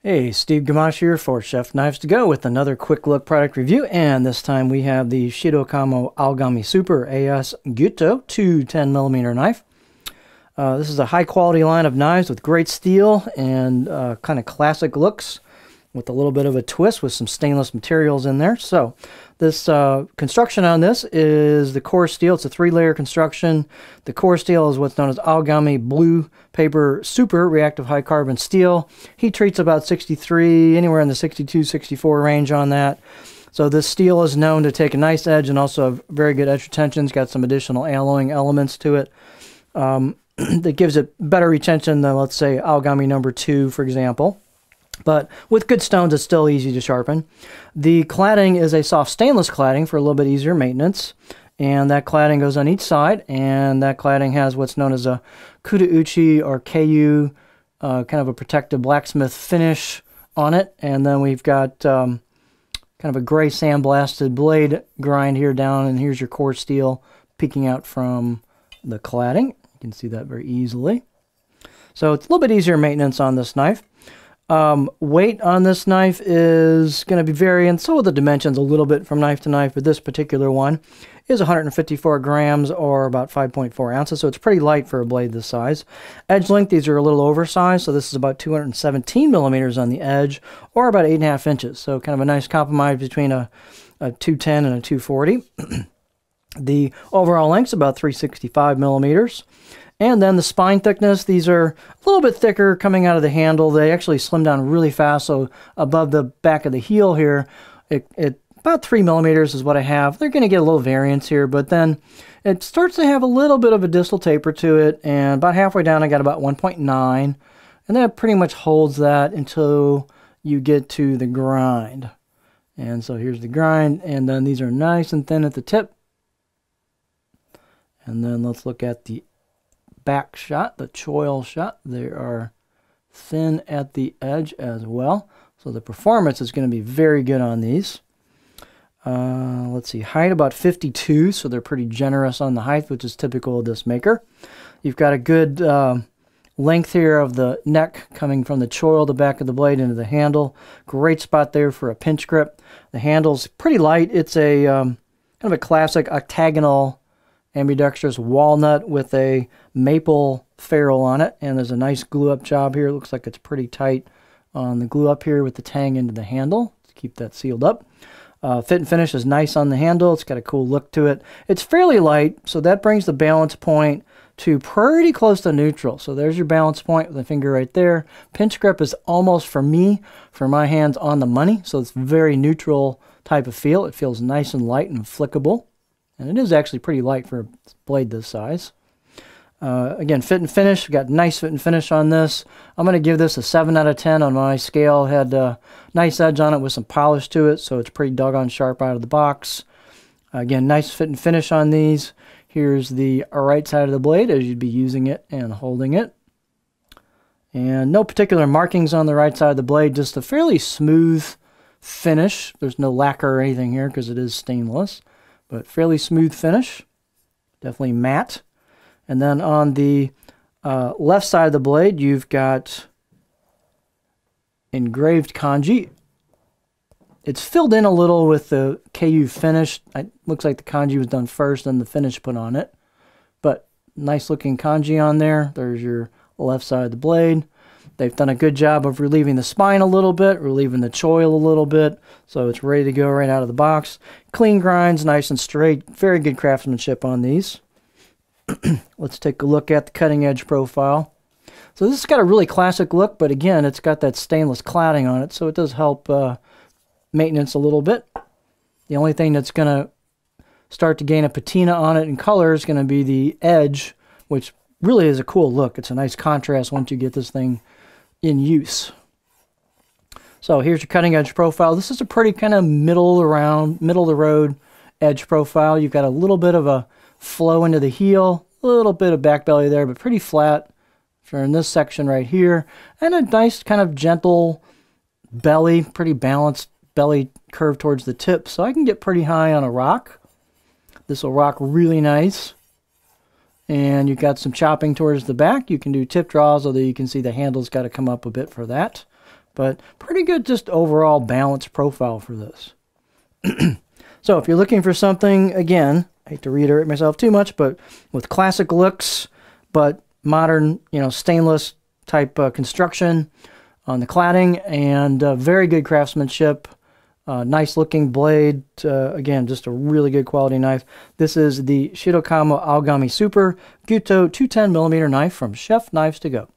Hey, Steve Gamache here for Chef Knives to Go with another quick look product review, and this time we have the Shiro Kamo Aogami Super AS Gyuto 210mm knife. This is a high quality line of knives with great steel and kind of classic looks with a little bit of a twist with some stainless materials in there. So this construction on this is the core steel. It's a 3-layer construction. The core steel is what's known as Aogami Blue Paper Super Reactive High Carbon Steel. Heat treat's about 63, anywhere in the 62, 64 range on that. So this steel is known to take a nice edge and also have very good edge retention. It's got some additional alloying elements to it that gives it better retention than, let's say, Aogami number 2, for example. But with good stones, it's still easy to sharpen. The cladding is a soft stainless cladding for a little bit easier maintenance. And that cladding goes on each side. And that cladding has what's known as a kudauchi or KU, kind of a protective blacksmith finish on it. And then we've got kind of a gray sandblasted blade grind here down. And here's your core steel peeking out from the cladding. You can see that very easily. So it's a little bit easier maintenance on this knife. Weight on this knife is going to be varying, so are the dimensions a little bit from knife to knife, but this particular one is 154 grams or about 5.4 ounces, so it's pretty light for a blade this size. Edge length, these are a little oversized, so this is about 217 millimeters on the edge, or about 8.5 inches, so kind of a nice compromise between a 210 and a 240. The overall length is about 365 millimeters. And then the spine thickness, these are a little bit thicker coming out of the handle. They actually slim down really fast, so above the back of the heel here, about 3 millimeters is what I have. They're going to get a little variance here, but then it starts to have a little bit of a distal taper to it, and about halfway down I got about 1.9, and that pretty much holds that until you get to the grind. And so here's the grind, and then these are nice and thin at the tip. And then let's look at the back shot, the choil shot. They are thin at the edge as well, so the performance is going to be very good on these. Let's see, height about 52, so they're pretty generous on the height, which is typical of this maker. You've got a good length here of the neck coming from the choil, the back of the blade, into the handle. Great spot there for a pinch grip. The handle's pretty light. It's a kind of a classic octagonal ambidextrous walnut with a maple ferrule on it, and there's a nice glue up job here. It looks like it's pretty tight on the glue up here with the tang into the handle to keep that sealed up. Fit and finish is nice on the handle. It's got a cool look to it. It's fairly light, so that brings the balance point to pretty close to neutral. So there's your balance point with the finger right there. Pinch grip is almost, for me, for my hands, on the money, so it's very neutral type of feel. It feels nice and light and flickable. And it is actually pretty light for a blade this size. Again, fit and finish. We've got nice fit and finish on this. I'm going to give this a 7 out of 10 on my scale. Had a nice edge on it with some polish to it, so it's pretty doggone sharp out of the box. Again, nice fit and finish on these. Here's the right side of the blade as you'd be using it and holding it. And no particular markings on the right side of the blade, just a fairly smooth finish. There's no lacquer or anything here because it is stainless. But fairly smooth finish, definitely matte. And then on the left side of the blade, you've got engraved kanji. It's filled in a little with the KU finish. It looks like the kanji was done first and the finish put on it. But nice looking kanji on there. There's your left side of the blade. They've done a good job of relieving the spine a little bit, relieving the choil a little bit, so it's ready to go right out of the box. Clean grinds, nice and straight. Very good craftsmanship on these. Let's take a look at the cutting edge profile. So this has got a really classic look, but again, it's got that stainless cladding on it, so it does help maintenance a little bit. The only thing that's going to start to gain a patina on it in color is going to be the edge, which really is a cool look. It's a nice contrast once you get this thing in use. So here's your cutting edge profile. This is a pretty kind of middle of the road edge profile. You've got a little bit of a flow into the heel, a little bit of back belly there, but pretty flat for in this section right here, and a nice kind of gentle belly, pretty balanced belly curve towards the tip. So I can get pretty high on a rock. This will rock really nice. And you've got some chopping towards the back. You can do tip draws, although you can see the handle's got to come up a bit for that. but pretty good just overall balanced profile for this. So if you're looking for something, again, I hate to reiterate myself too much, but with classic looks, but modern, stainless type construction on the cladding, and very good craftsmanship, nice looking blade, again, just a really good quality knife. This is the Shiro Kamo Aogami Super Gyuto 210mm knife from Chef Knives to Go.